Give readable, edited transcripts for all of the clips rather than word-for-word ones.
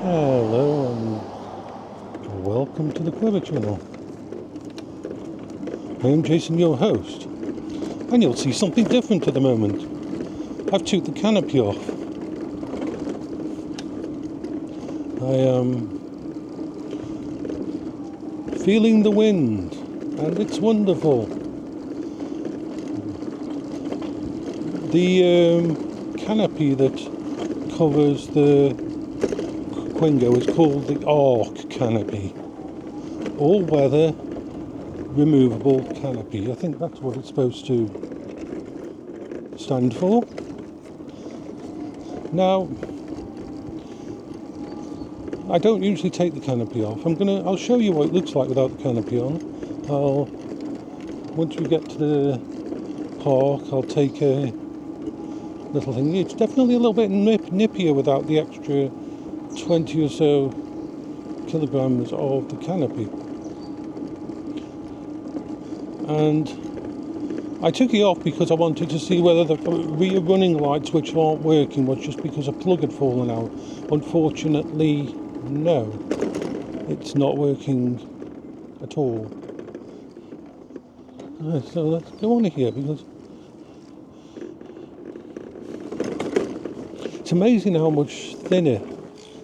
Hello and welcome to the Clever Channel. I am Jason, your host, and you'll see something different at the moment. I've took the canopy off. I am feeling the wind, and it's wonderful. The canopy that covers the Quingo is called the ARC canopy, all-weather removable canopy. I think that's what it's supposed to stand for. Now, I don't usually take the canopy off. I'll show you what it looks like without the canopy on. Once we get to the park, I'll take a little thing. It's definitely a little bit nippier without the extra 20 or so kilograms of the canopy. And I took it off because I wanted to see whether the rear running lights, which aren't working, was just because a plug had fallen out. Unfortunately, no, it's not working at all. So let's go on here, because it's amazing how much thinner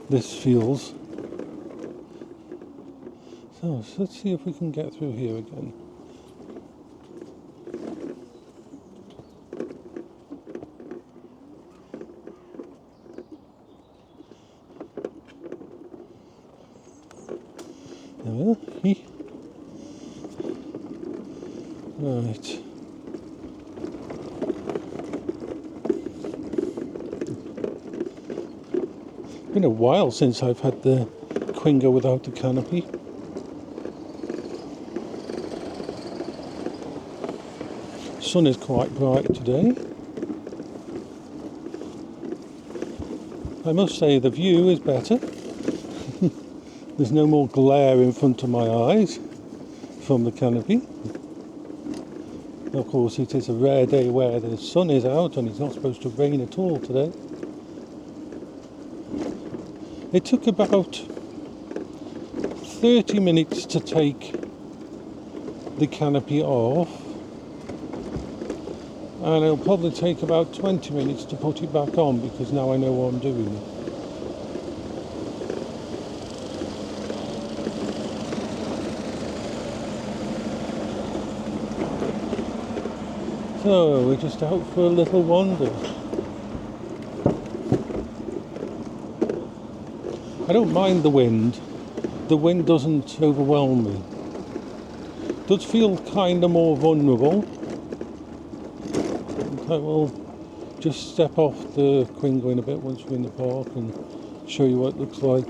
this feels. So let's see if we can get through here again. There we are. Right. It's been a while since I've had the Quingo without the canopy. The sun is quite bright today. I must say the view is better. There's no more glare in front of my eyes from the canopy. Of course, it is a rare day where the sun is out and it's not supposed to rain at all today. It took about 30 minutes to take the canopy off, and it'll probably take about 20 minutes to put it back on, because now I know what I'm doing. So we're just out for a little wander. I don't mind the wind. The wind doesn't overwhelm me. It does feel kind of more vulnerable. I will just step off the Quingo in a bit once we're in the park and show you what it looks like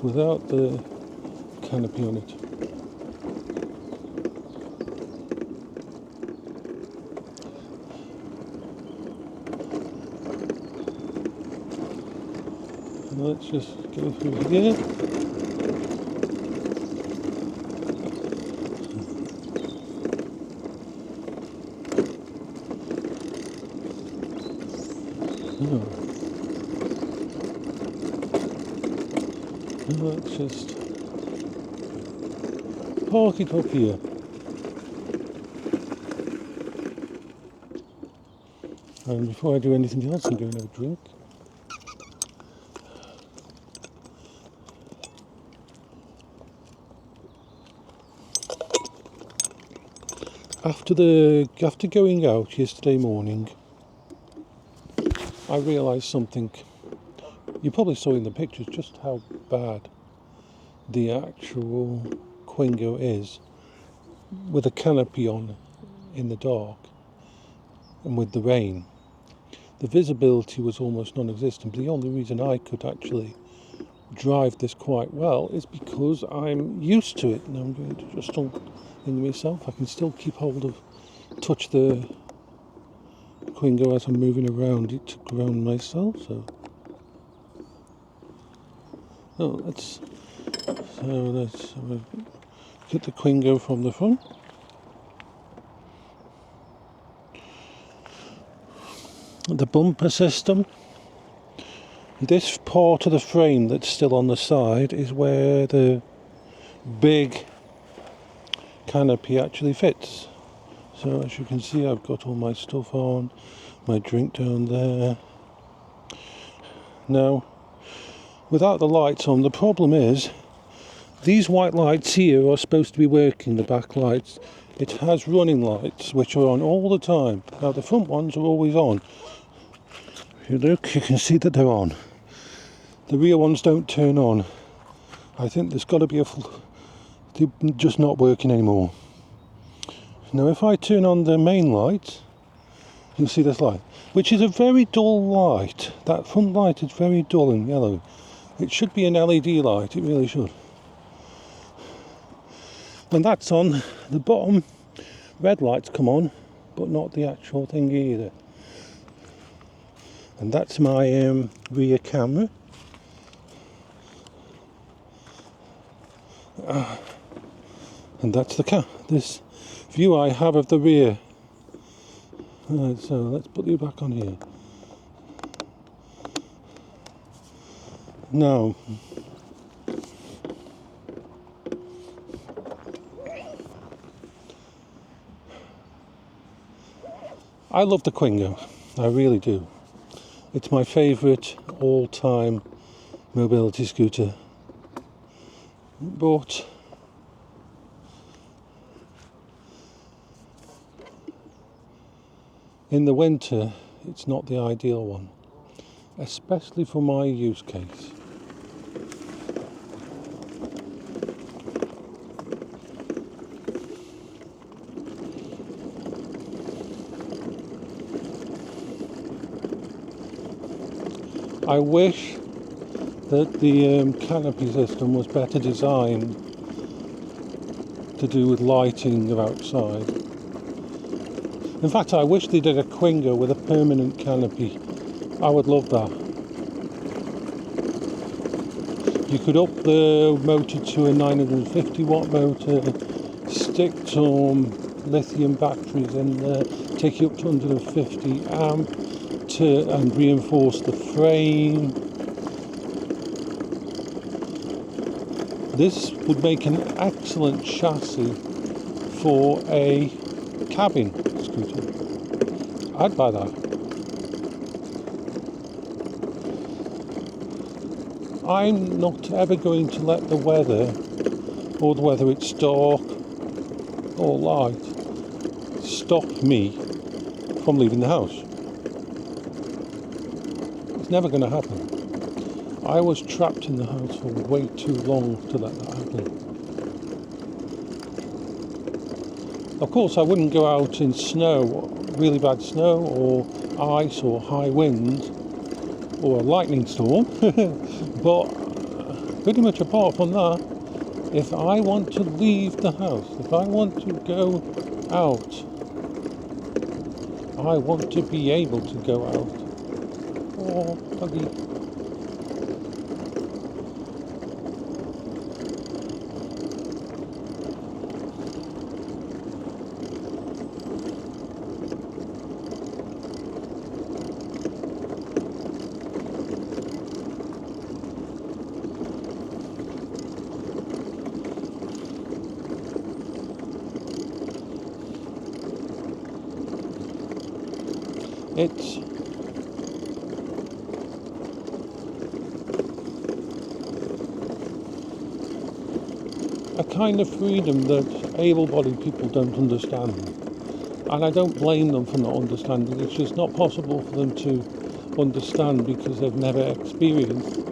without the canopy on it. Let's just go through here. Let's just park it up here. And before I do anything else, I'm going to have a drink. After going out yesterday morning, I realised something. You probably saw in the pictures just how bad the actual Quingo is with a canopy on in the dark and with the rain. The visibility was almost non-existent, but the only reason I could actually drive this quite well is because I'm used to it, and I'm going to just thing myself. I can still touch the Quingo as I'm moving around it to ground myself. So let's get the Quingo from the front. The bumper system This part of the frame that's still on the side is where the big canopy actually fits. So as you can see, I've got all my stuff on, my drink down there. Now, without the lights on, the problem is these white lights here are supposed to be working, the back lights. It has running lights which are on all the time. Now the front ones are always on. If you look, you can see that they're on. The rear ones don't turn on. I think there's got to be they're just not working anymore. Now if I turn on the main light, you'll see this light, which is a very dull light. That front light is very dull and yellow. It should be an LED light, it really should. When that's on, the bottom red lights come on, but not the actual thing either. And that's my rear camera. And that's this view I have of the rear. So let's put you back on here. Now, I love the Quingo, I really do. It's my favourite all-time mobility scooter. But in the winter, it's not the ideal one, especially for my use case. I wish that the canopy system was better designed to do with lighting of outside. In fact, I wish they did a Quingo with a permanent canopy. I would love that. You could up the motor to a 950 watt motor, stick some lithium batteries in there, take you up to 150 amp and reinforce the frame. This would make an excellent chassis for a cabin scooter. I'd buy that. I'm not ever going to let the weather, or whether it's dark or light, stop me from leaving the house. It's never going to happen. I was trapped in the house for way too long to let that happen. Of course, I wouldn't go out in snow, really bad snow, or ice, or high wind, or a lightning storm. But pretty much apart from that, if I want to leave the house, if I want to go out, I want to be able to go out. Oh, doggy. It's a kind of freedom that able-bodied people don't understand, and I don't blame them for not understanding. It's just not possible for them to understand because they've never experienced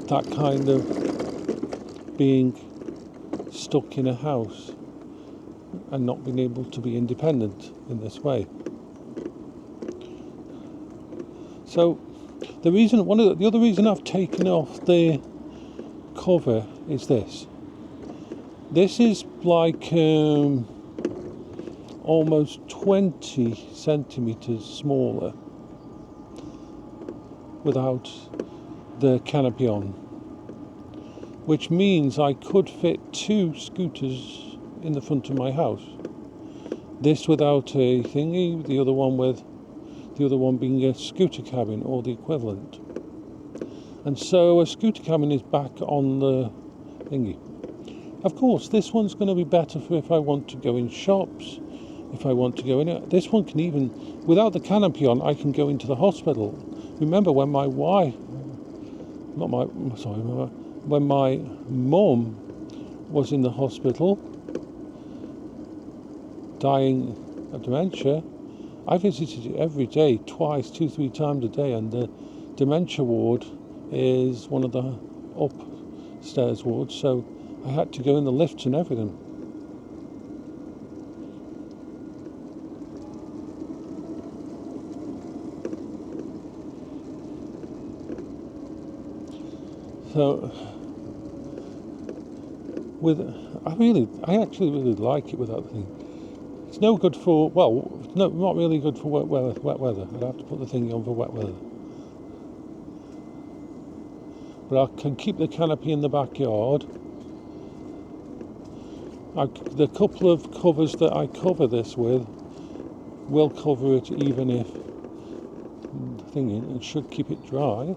that kind of being stuck in a house and not being able to be independent in this way. So the other reason I've taken off the cover is this. This is like almost 20 centimeters smaller without the canopy on, which means I could fit 2 scooters in the front of my house. This without a thingy, the other one being a scooter cabin or the equivalent. And so a scooter cabin is back on the thingy. Of course, this one's going to be better for if I want to go in shops, if I want to go in. This one can even, without the canopy on, I can go into the hospital. Remember when my wife, when my mum was in the hospital, dying of dementia, I visited it every day, twice, 2-3 times a day, and the dementia ward is one of the upstairs wards, so I had to go in the lifts and everything. So, I actually really like it without the thing. It's no good for, not really good for wet weather. I'd have to put the thing on for wet weather. But I can keep the canopy in the backyard. The couple of covers that I cover this with will cover it even if the thing it should keep it dry.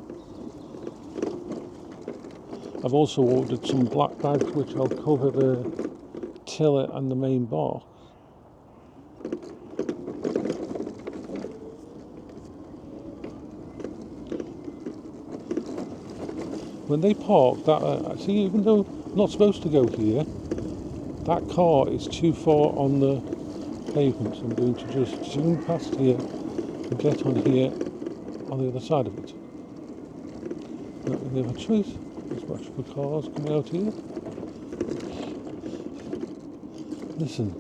I've also ordered some black bags which I'll cover the tiller and the main box. When they park, see, even though I'm not supposed to go here, that car is too far on the pavement, so I'm going to just zoom past here and get on here on the other side of it. Not really have a choice. There's much for cars coming out here. Listen,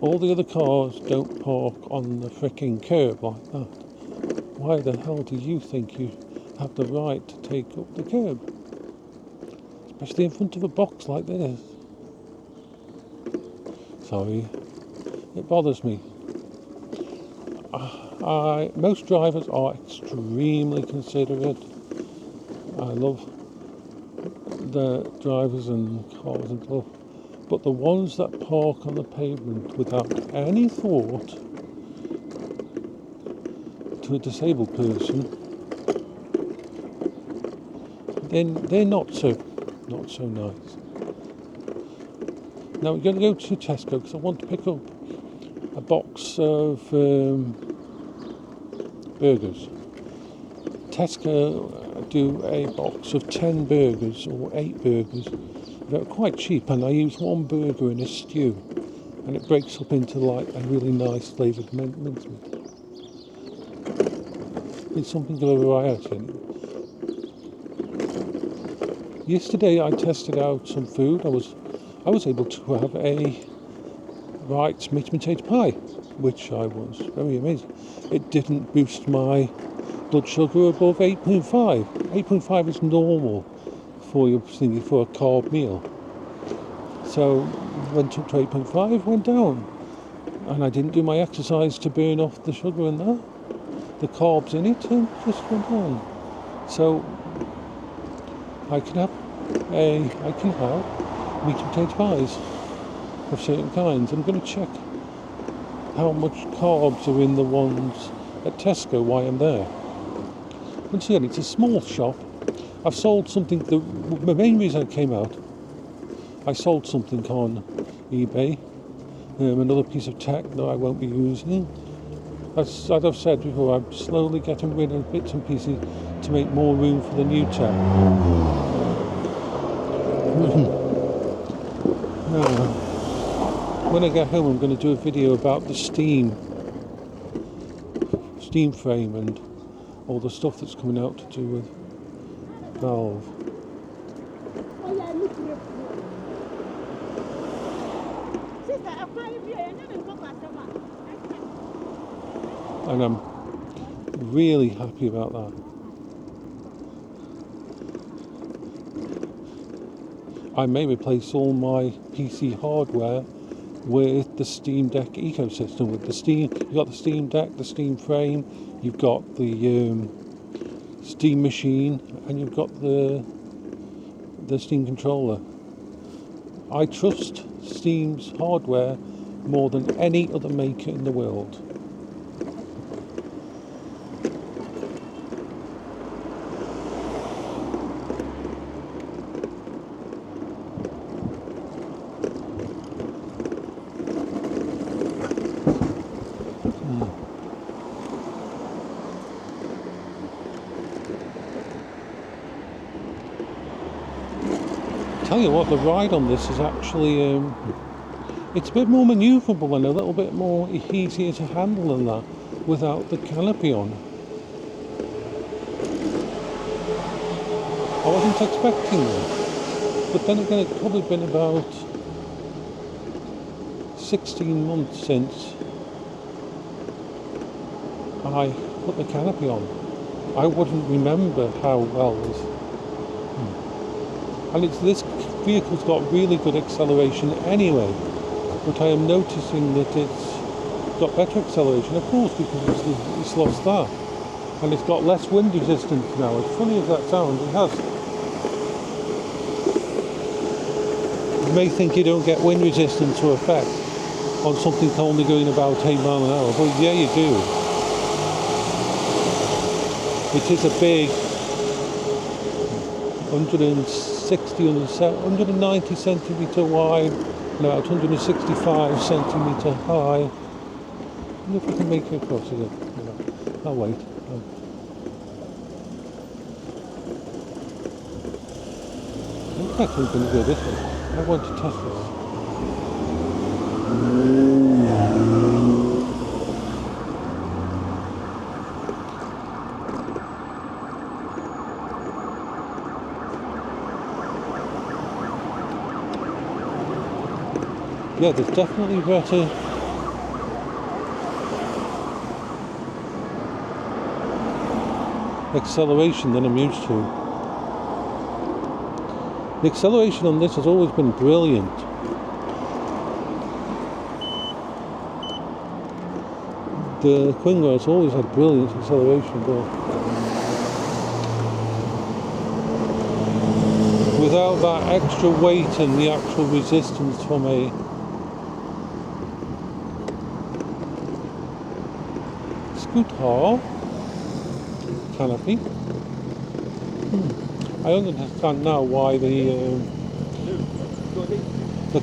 all the other cars don't park on the fricking curb like that. Why the hell do you think you have the right to take up the curb? Especially in front of a box like this. Sorry, it bothers me. Most drivers are extremely considerate. I love the drivers and cars and stuff, but the ones that park on the pavement without any thought to a disabled person, they're not so nice. Now we're going to go to Tesco because I want to pick up a box of burgers. Tesco do a box of 10 burgers or 8 burgers. They're quite cheap, and I use one burger in a stew, and it breaks up into like a really nice flavoured mincemeat. It's something of a variety. Yesterday I tested out some food. I was able to have a right meat and potato pie, which I was very amazed. It didn't boost my blood sugar above 8.5. 8.5 is normal for a carb meal. So went up to 8.5, went down, and I didn't do my exercise to burn off the sugar in there, the carbs in it, and just went down. So I can have meat and potato pies of certain kinds. I'm going to check how much carbs are in the ones at Tesco while I'm there. Once again, it's a small shop. I've sold something, the main reason I came out, I sold something on eBay, another piece of tech that I won't be using. As I've said before, I'm slowly getting rid of bits and pieces to make more room for the new tech. When I get home, I'm going to do a video about the steam frame and all the stuff that's coming out to do with valve. And I'm really happy about that. I may replace all my PC hardware with the Steam Deck ecosystem. With the Steam, you've got the Steam Deck, the Steam frame, you've got the Steam machine, and you've got the Steam controller. I trust Steam's hardware more than any other maker in the world. tell you what, the ride on this is actually, it's a bit more manoeuvrable and a little bit more easier to handle than that without the canopy on. I wasn't expecting that, but then again, it's probably been about 16 months since I put the canopy on. I wouldn't remember how well this. And this vehicle's got really good acceleration anyway, but I am noticing that it's got better acceleration, of course, because it's lost that. And it's got less wind resistance now. As funny as that sounds, it has. You may think you don't get wind resistance or effect on something only going about 8 miles an hour, but yeah, you do. It is a big 190 centimetre wide and about 165 centimetre high. I wonder if I can make it across again. I'll wait. I think I'm going to go this way. I want to test this. Yeah, there's definitely better acceleration than I'm used to. The acceleration on this has always been brilliant. The Quingo has always had brilliant acceleration, but without that extra weight and the actual resistance from a scooter canopy. I understand now why the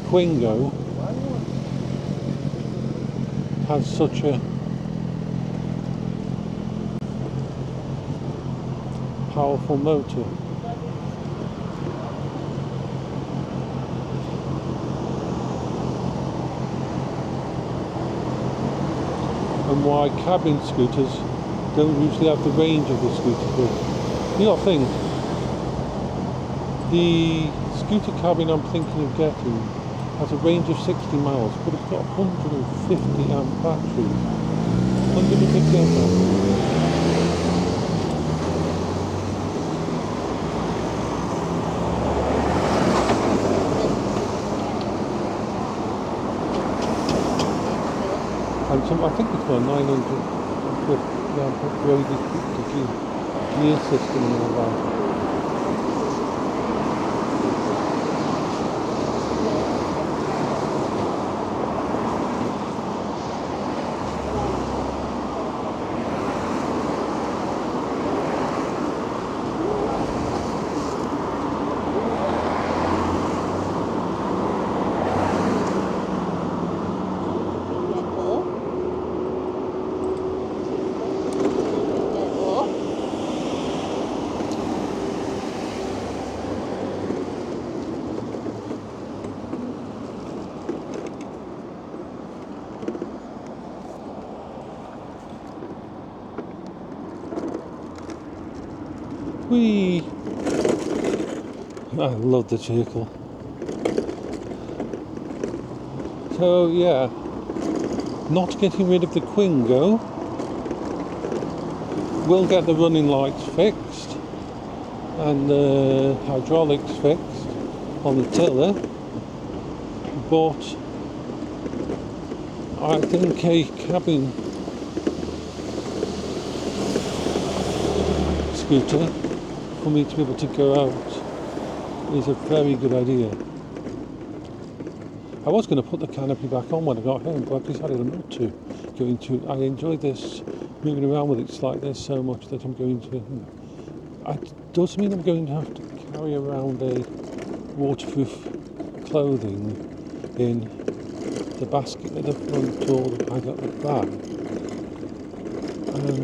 Quingo has such a powerful motor. And why cabin scooters don't usually have the range of the scooter. But you got to think, the scooter cabin I'm thinking of getting has a range of 60 miles, but it's got 150 amp battery. 150 amp battery. And I think it's got a 950 amp upgraded gear system and all that. Whee! I love the vehicle. So yeah, not getting rid of the Quingo. We'll get the running lights fixed and the hydraulics fixed on the tiller, but I think a cabin scooter for me to be able to go out is a very good idea. I was going to put the canopy back on when I got home, but I decided not to. I enjoy this, moving around with it like this so much that I'm going to. It does mean I'm going to have to carry around a waterproof clothing in the basket at the front or the bag at the back.